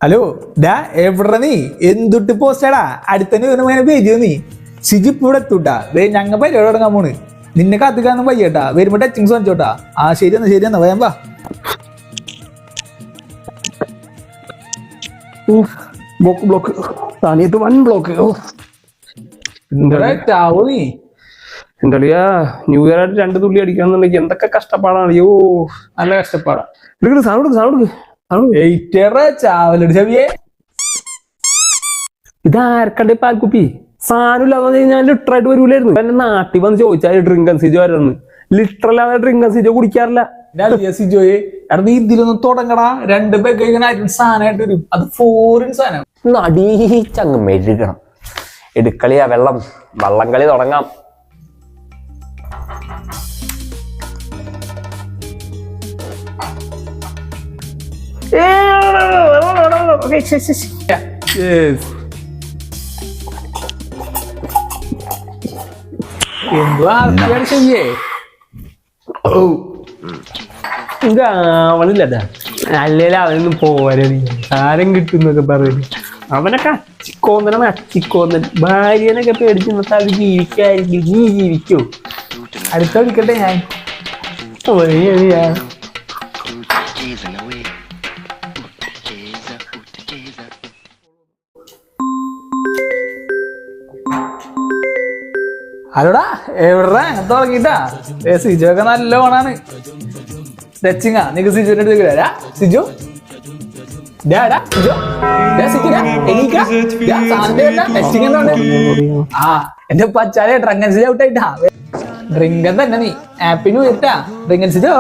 Hello ഡാ എവിടെ നീ എന്തുട്ട് പോസ്റ്റാടാ അടുത്തന്നെ വരുമ്പോ പേജ് നീ സിജി ഇപ്പൊ ഇവിടെ എത്തൂട്ടാ ഞങ്ങ പരിപാടി തുടങ്ങാൻ പോണ് നിന്നെ കാത്തിക്കാന്നും വയ്യട്ടാ വരുമ്പോ ടച്ചിങ്സ് വാങ്ങിച്ചോട്ടാ ആ ശരിയെന്നാ വയാൻ വാ ബ്ലോക്ക് താനിയത്ത് വൺ ബ്ലോക്ക് നീ എന്താ ന്യൂ ഇയർ ആയിട്ട് 2 തുള്ളി അടിക്കണമെന്നുണ്ടെങ്കിൽ എന്തൊക്കെ കഷ്ടപ്പാടാണ്. അയ്യോ നല്ല കഷ്ടപ്പാടാ. ചാവലടി ചവിയേ ഇതാർക്കണ്ടേ പാൽക്കുപ്പി സാധനം ഇല്ലാന്ന് ഞാൻ ലിറ്ററായിട്ട് വരൂലായിരുന്നു. എന്നെ നാട്ടിൽ വന്ന് ചോദിച്ചാൽ ഡ്രിങ്ക് ആൻഡ് സിജോ വരന്ന് ലിറ്ററല്ലാതെ ഡ്രിങ്ക് ആൻഡ് സിജോ കുടിക്കാറില്ല. സിജോയെ എടാ നീ ഇതിലൊന്നും തുടങ്ങടാ 2 പേർക്ക് സാധനമായിട്ട് വരും അത് ഫോറിൻ സാധനം അടീച്ചങ്ങ് മെഴുകണം എടുക്കളിയാ വള്ളം കളി തുടങ്ങാം. ചെയ്യേ അവനില്ലട്ടാ അല്ലേലും അവനൊന്നും പോരാ സാരം കിട്ടുന്നൊക്കെ പറയുന്നു. അവനൊക്കെ അച്ചിക്കോന്നൻ ഭാര്യനൊക്കെ പേടിച്ച് ഇന്നത്തെ അത് ജീവിക്കായിരിക്കും. നീ ജീവിക്കോ? അടുത്ത വിളിക്കട്ടെ ഞാൻ ഹലോടാ എവിടാ തുടങ്ങിട്ടാ സിജു ഒക്കെ നല്ല ഓണാണ് ടച്ചിങ്ങാ നിനക്ക് സിജുവിന്റെ അടുത്ത് വരാ സിജു ആ എന്റെ പച്ചാലെ ഡ്രങ്കൻ സിജു ഔട്ടായിട്ടാ ഡ്രിങ്കൻ തന്നെ നീ ആപ്പിന് വരട്ടാ ഡ്രിങ്കൻ സിജോ